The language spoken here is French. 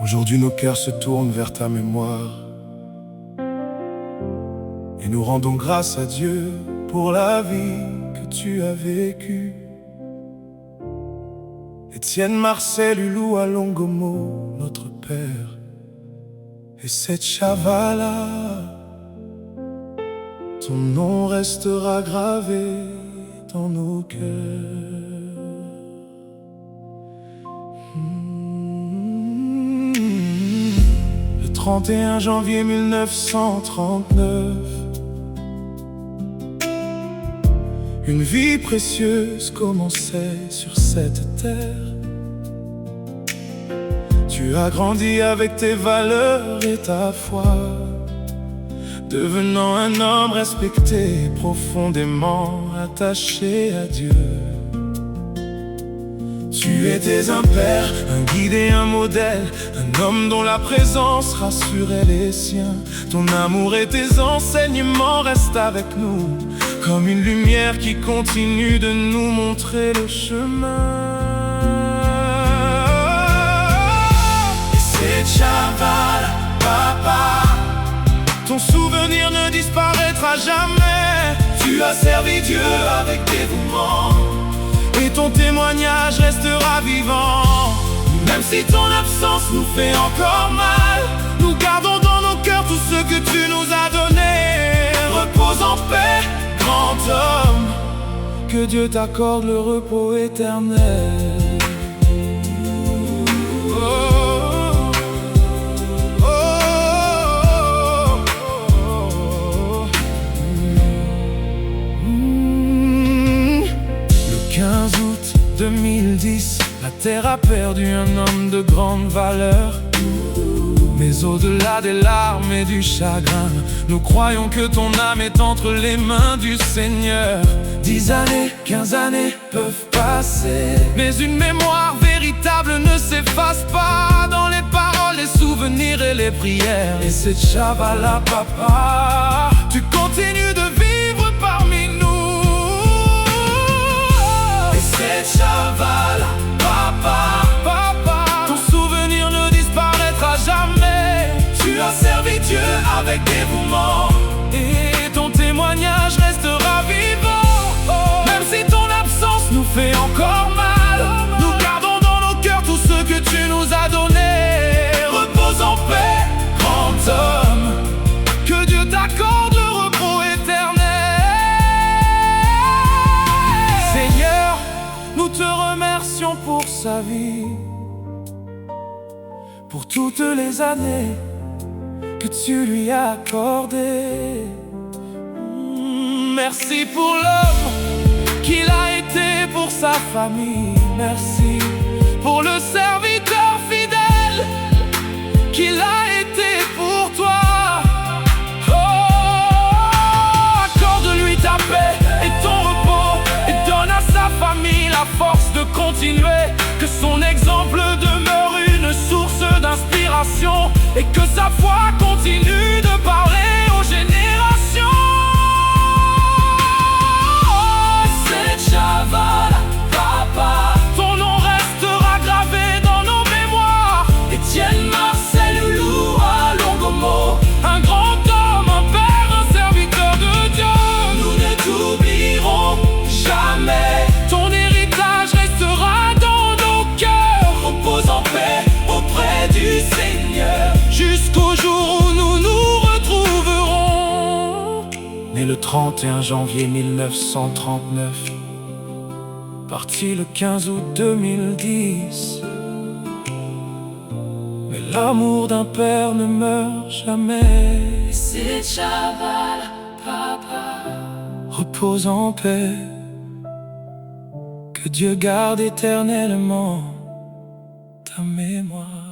Aujourd'hui nos cœurs se tournent vers ta mémoire et nous rendons grâce à Dieu pour la vie que tu as vécue. Étienne, Marcel, Hulou, Alongomo, notre Père, et cette Chavala, ton nom restera gravé dans nos cœurs. Le 31 janvier 1939, une vie précieuse commençait sur cette terre. Tu as grandi avec tes valeurs et ta foi, devenant un homme respecté, profondément attaché à Dieu. Tu étais un père, un guide et un modèle, un homme dont la présence rassurait les siens. Ton amour et tes enseignements restent avec nous, comme une lumière qui continue de nous montrer le chemin. Et c'est Chavala, papa, ton souvenir ne disparaîtra jamais. Tu as servi Dieu avec dévouement, et ton témoignage restera vivant. Même si ton absence nous fait encore mal, nous gardons dans nos cœurs tout ce que tu nous as donné. Repose en paix, grand homme, que Dieu t'accorde le repos éternel. Le 15 août 2010, la terre a perdu un homme de grande valeur. Mais au-delà des larmes et du chagrin, nous croyons que ton âme est entre les mains du Seigneur. 10 années, 15 années peuvent passer, mais une mémoire véritable ne s'efface pas. Dans les paroles, les souvenirs et les prières. Et c'est Chavala, papa, tu continues de vivre parmi nous. Et c'est Chavala, papa, ton souvenir ne disparaîtra jamais. Tu as servi Dieu avec dévouement, et ton témoignage restera vivant. Même si ton absence nous fait encore mal, nous gardons dans nos cœurs tout ce que tu nous as donné. Repose en paix, grand homme, que Dieu t'accorde le repos éternel. Seigneur, nous te remercions pour sa vie, pour toutes les années que tu lui as accordées. Merci pour l'homme qu'il a été pour sa famille. Merci pour le serviteur fidèle qu'il a été pour toi. Oh, accorde-lui ta paix et ton repos, et donne à sa famille la force de continuer. Que son exemple demeure une source d'inspiration, et que sa foi continue de parler aux générations. C'est Chavala, papa, ton nom restera gravé dans nos mémoires. Étienne, Marcel, Hulou, Alongomo, un grand homme, un père, un serviteur de Dieu. Nous ne t'oublierons jamais, ton héritage restera dans nos cœurs. Repose en paix auprès du Seigneur, jusqu'au jour où nous nous retrouverons. Né le 31 janvier 1939, parti le 15 août 2010. Mais l'amour d'un père ne meurt jamais. C'est Chavala, papa, repose en paix, que Dieu garde éternellement ta mémoire.